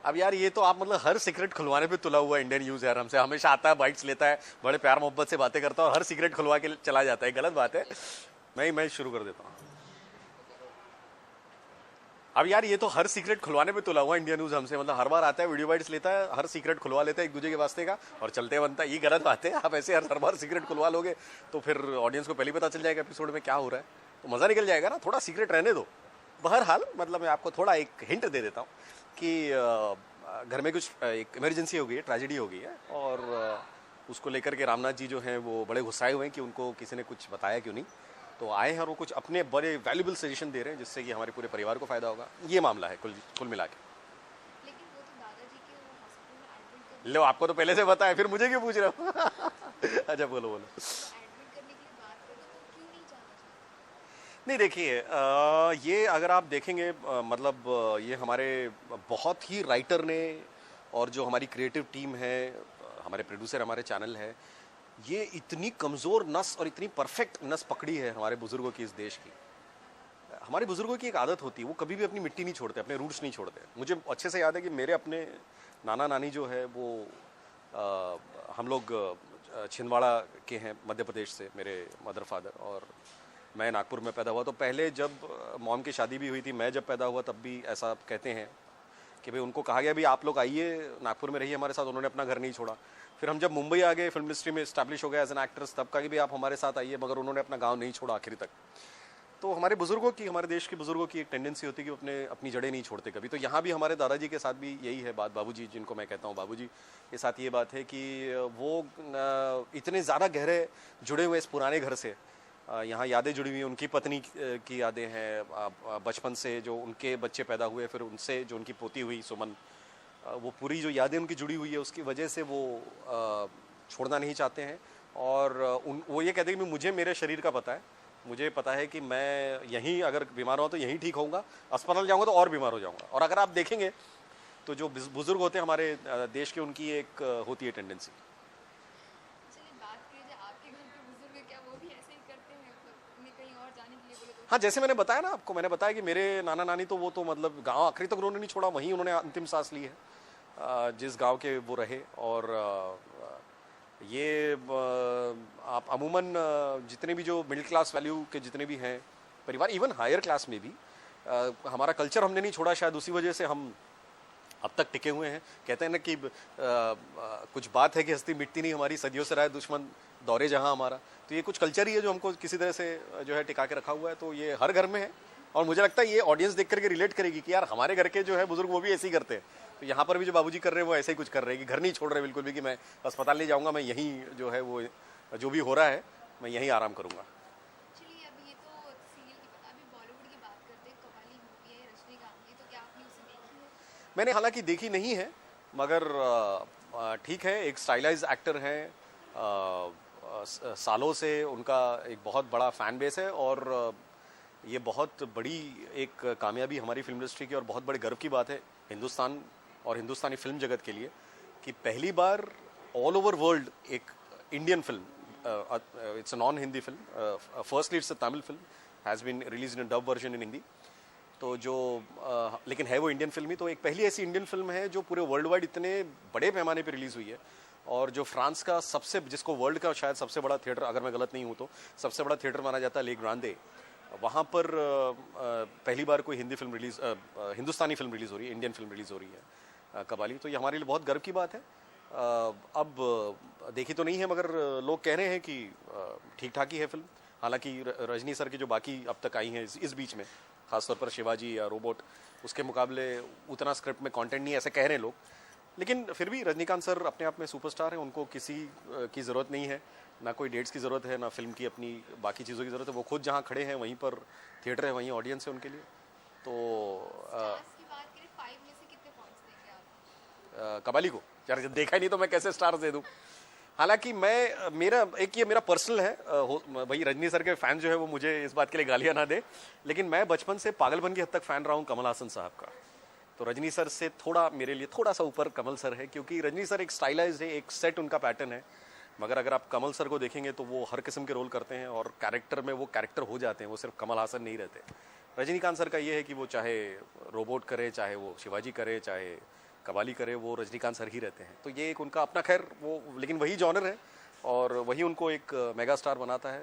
अब यार ये तो आप मतलब हर सीक्रेट खुलवाने पे तुला हुआ इंडियन यूज यार, हमसे हमेशा आता है, बाइट्स लेता है, बड़े प्यार मोहब्बत से बातें करता है और हर सीक्रेट खुलवा के चला जाता है, गलत बात है। मैं शुरू कर देता हूँ। अब यार ये तो हर सीक्रेट खुलवाने पे तुला हुआ इंडियन न्यूज हमसे, मतलब हर बार आता है, वीडियो बाइट्स लेता है, हर सीक्रेट खुलवा लेता है एक दूसरे के वास्ते का और चलते बनता है। ये गलत बात है, आप ऐसे हर बार सीक्रेट खुलवा लोगे तो फिर ऑडियंस को पहले पता चल जाएगा एपिसोड में क्या हो रहा है, तो मजा निकल जाएगा ना, थोड़ा सीक्रेट रहने दो। बहरहाल मतलब मैं आपको थोड़ा एक हिंट दे देता हूँ कि घर में कुछ एक इमरजेंसी हो गई है, ट्रेजेडी हो गई है और उसको लेकर के रामनाथ जी जो हैं वो बड़े गुस्साए हुए हैं कि उनको किसी ने कुछ बताया क्यों नहीं, तो आए हैं और वो कुछ अपने बड़े वैल्यूबल सजेशन दे रहे हैं जिससे कि हमारे पूरे परिवार को फायदा होगा। ये मामला है कुल कुल मिला के। लेकिन वो तो दादाजी के वो हॉस्पिटल में एडमिट करने लो आपको तो पहले से पता है, फिर मुझे क्यों पूछ रहे हो? अच्छा बोलो बोलो। एडमिट करने के लिए बात करो तो क्यों नहीं जाना चाहते? नहीं देखिए, ये अगर आप देखेंगे मतलब ये हमारे बहुत ही राइटर ने और जो हमारी क्रिएटिव टीम है, हमारे प्रोड्यूसर, हमारे चैनल है, ये इतनी कमज़ोर नस और इतनी परफेक्ट नस पकड़ी है हमारे बुजुर्गों की, इस देश की। हमारे बुजुर्गों की एक आदत होती है, वो कभी भी अपनी मिट्टी नहीं छोड़ते, अपने रूट्स नहीं छोड़ते। मुझे अच्छे से याद है कि मेरे अपने नाना नानी जो है वो हम लोग छिंदवाड़ा के हैं, मध्य प्रदेश से, मेरे मदर फादर, और मैं नागपुर में पैदा हुआ। तो पहले जब मॉम की शादी भी हुई थी, मैं जब पैदा हुआ तब भी ऐसा कहते हैं कि भाई उनको कहा गया भी आप लोग आइए नागपुर में रहिए हमारे साथ, उन्होंने अपना घर नहीं छोड़ा। फिर हम जब मुंबई आ गए, फिल्म इंडस्ट्री में इस्टेब्लिश हो गए एज एन एक्ट्रेस, तब कहा कि भी आप हमारे साथ आइए, मगर उन्होंने अपना गांव नहीं छोड़ा आखिरी तक। तो हमारे बुजुर्गों की, हमारे देश के बुजुर्गों की एक टेंडेंसी होती है कि अपने अपनी जड़ें नहीं छोड़ते कभी। तो यहाँ भी हमारे दादाजी के साथ भी यही है बात, बाबूजी जिनको मैं कहता हूँ बाबूजी के साथ ये बात है कि वो इतने ज़्यादा गहरे जुड़े हुए इस पुराने घर से, यहाँ यादें जुड़ी हुई हैं, उनकी पत्नी की यादें हैं, बचपन से जो उनके बच्चे पैदा हुए, फिर उनसे जो उनकी पोती हुई सुमन, वो पूरी जो यादें उनकी जुड़ी हुई है, उसकी वजह से वो छोड़ना नहीं चाहते हैं। और वो ये कहते हैं कि मुझे मेरे शरीर का पता है, मुझे पता है कि मैं यहीं अगर बीमार हुआ तो यहीं ठीक होऊंगा, अस्पताल जाऊंगा तो और बीमार हो जाऊंगा। और अगर आप देखेंगे तो जो बुजुर्ग होते हैं हमारे देश के, उनकी एक होती है टेंडेंसी। चलिए बात करिए जो आपके घर के बुजुर्ग, क्या वो भी ऐसे ही करते हैं, मतलब उन्हें कहीं और जाने के लिए बोले तो? हाँ, जैसे मैंने बताया ना आपको, मैंने बताया कि मेरे नाना नानी तो वो तो मतलब गांव आखिरी तक उन्होंने नहीं छोड़ा, वहीं उन्होंने अंतिम सांस ली है, जिस गांव के वो रहे। और ये आप अमूमन जितने भी जो मिडिल क्लास वैल्यू के जितने भी हैं परिवार, इवन हायर क्लास में भी, हमारा कल्चर हमने नहीं छोड़ा, शायद उसी वजह से हम अब तक टिके हुए हैं। कहते हैं ना कि कुछ बात है कि हस्ती मिटती नहीं हमारी, सदियों से रहा है दुश्मन दौरे जहां हमारा। तो ये कुछ कल्चर ही है जो हमको किसी तरह से जो है टिका के रखा हुआ है, तो ये हर घर में है। और मुझे लगता है ये ऑडियंस देख करके रिलेट करेगी कि यार हमारे घर के जो है बुजुर्ग वो भी ऐसे ही करते हैं, तो यहाँ पर भी जो बाबूजी कर रहे हैं वो ऐसे ही कुछ कर रहे हैं कि घर नहीं छोड़ रहे बिल्कुल भी कि मैं अस्पताल नहीं जाऊँगा, मैं यहीं जो है वो जो भी हो रहा है मैं यहीं आराम करूँगा। चलिए अभी ये तो सीरियल की बात, अभी बॉलीवुड की बात करते हैं। कवाली मूवी है रजनीकांत की, तो क्या आपने उसे देखी है? मैंने हालांकि देखी नहीं है, मगर ठीक है, एक स्टाइलाइज एक्टर हैं, सालों से उनका एक बहुत बड़ा फैन बेस है, और ये बहुत बड़ी एक कामयाबी हमारी फिल्म इंडस्ट्री की और बहुत बड़े गर्व की बात है हिंदुस्तान और हिंदुस्तानी फिल्म जगत के लिए कि पहली बार ऑल ओवर वर्ल्ड एक Indian film, it's a non Hindi film, firstly it's a Tamil film, has been release in dub version in Hindi, तो जो लेकिन है वो इंडियन फिल्म ही। तो एक पहली ऐसी इंडियन फिल्म है जो पूरे वर्ल्ड वाइड इतने बड़े पैमाने पे रिलीज़ हुई है, और जो फ्रांस का सबसे, जिसको वर्ल्ड का शायद सबसे बड़ा थिएटर, अगर मैं गलत नहीं हूँ तो सबसे बड़ा थिएटर माना जाता है ले ग्रांडे, वहाँ पर पहली बार कोई हिंदी फिल्म रिलीज, हिंदुस्तानी फिल्म रिलीज़ हो रही है, इंडियन फिल्म रिलीज़ हो रही है कबाली। तो ये हमारे लिए बहुत गर्व की बात है। अब देखी तो नहीं है, मगर लोग कह रहे हैं कि ठीक ठाक ही है फिल्म। हालांकि रजनी सर की जो बाकी अब तक आई हैं इस बीच में, खासतौर पर शिवाजी या रोबोट, उसके मुकाबले उतना स्क्रिप्ट में कंटेंट नहीं है ऐसे कह रहे हैं लोग, लेकिन फिर भी रजनीकांत सर अपने आप में सुपरस्टार हैं, उनको किसी की ज़रूरत नहीं है, ना कोई डेट्स की ज़रूरत है, ना फिल्म की अपनी बाकी चीज़ों की ज़रूरत है। वो खुद जहाँ खड़े हैं वहीं पर थिएटर है, वहीं ऑडियंस है उनके लिए। तो स्टार्स की बात करें, 5 में से कितने पॉइंट्स देंगे आप? कबाली को यार देखा ही नहीं तो मैं कैसे स्टार्स दे दूँ। हालांकि मैं, मेरा एक ये मेरा पर्सनल है, भाई रजनी सर के फैन जो है वो मुझे इस बात के लिए गालियां ना दे, लेकिन मैं बचपन से पागलपन की हद तक फैन रहा हूँ कमल हासन साहब का। तो रजनी सर से थोड़ा मेरे लिए थोड़ा सा ऊपर कमल सर है, क्योंकि रजनी सर एक स्टाइलाइज है, एक सेट उनका पैटर्न है, मगर अगर आप कमल सर को देखेंगे तो वो हर किस्म के रोल करते हैं और कैरेक्टर में वो कैरेक्टर हो जाते हैं, वो सिर्फ कमल हासन नहीं रहते। रजनीकांत सर का ये है कि वो चाहे रोबोट करे, चाहे वो शिवाजी करे, चाहे कवाली करे वो रजनीकांत सर ही रहते हैं। तो ये एक उनका अपना, खैर वो लेकिन वही जॉनर है और वही उनको एक मेगा स्टार बनाता है,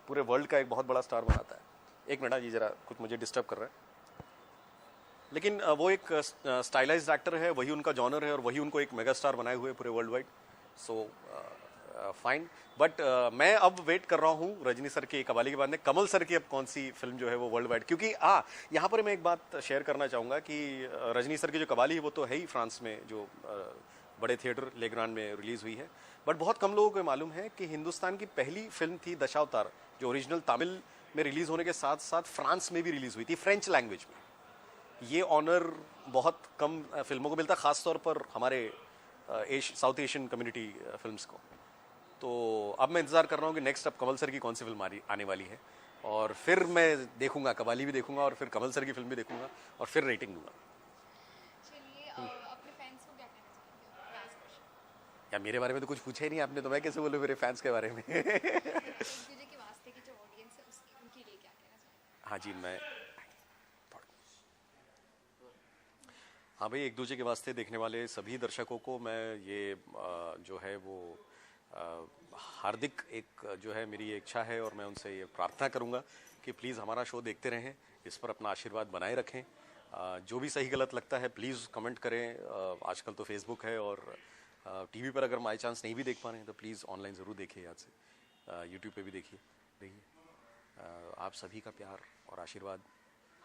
पूरे वर्ल्ड का एक बहुत बड़ा स्टार बनाता है। एक मिनट, ये जरा कुछ मुझे डिस्टर्ब कर रहा है, लेकिन वो एक स्टाइलाइज्ड एक्टर है, वही उनका जॉनर है और वही उनको एक मेगा स्टार बनाए हुए पूरे world wide. So fine, but मैं अब वेट कर रहा हूँ रजनी सर के कवाली के बाद में कमल सर की अब कौन सी फिल्म जो है वो वर्ल्ड वाइड, क्योंकि यहाँ पर मैं एक बात शेयर करना चाहूँगा कि रजनी सर की जो कवाली है वो तो है ही फ्रांस में, जो बड़े थिएटर लेग्रांड में रिलीज़ हुई है, बट बहुत कम लोगों को मालूम है कि हिंदुस्तान की पहली फिल्म थी दशावतार, जो ओरिजिनल तमिल में रिलीज़ होने के साथ साथ फ्रांस में भी रिलीज़ हुई थी, फ्रेंच लैंग्वेज में। ये ऑनर बहुत कम फिल्मों को मिलता, ख़ास तौर पर हमारे साउथ एशियन कम्युनिटी फिल्म्स को। तो अब मैं इंतज़ार कर रहा हूँ कि नेक्स्ट अब कमल सर की कौन सी फिल्म आने वाली है, और फिर मैं देखूंगा, कवाली भी देखूंगा और फिर कमल सर की फिल्म भी देखूंगा और फिर रेटिंग दूंगा। चलिए अपने फैंस को क्या कहना चाहेंगे लास्ट क्वेश्चन? या मेरे बारे में तो कुछ पूछा ही नहीं आपने, तो मैं कैसे बोलूँ मेरे फैंस के बारे में। एक दूसरे के वास्ते की जो ऑडियंस है उसकी उनके लिए क्या कहना चाहेंगे? हाँ जी, हाँ भाई, एक दूसरे के वास्ते देखने वाले सभी दर्शकों को मैं ये जो है वो हार्दिक एक जो है मेरी इच्छा है, और मैं उनसे ये प्रार्थना करूंगा कि प्लीज़ हमारा शो देखते रहें, इस पर अपना आशीर्वाद बनाए रखें। जो भी सही गलत लगता है प्लीज़ कमेंट करें। आजकल तो फेसबुक है, और टीवी पर अगर बाई चांस नहीं भी देख पा रहे हैं तो प्लीज़ ऑनलाइन ज़रूर देखिए, याद से यूट्यूब पे भी देखिए। आप सभी का प्यार और आशीर्वाद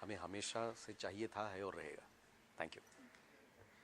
हमें हमेशा से चाहिए था, है और रहेगा। Thank you.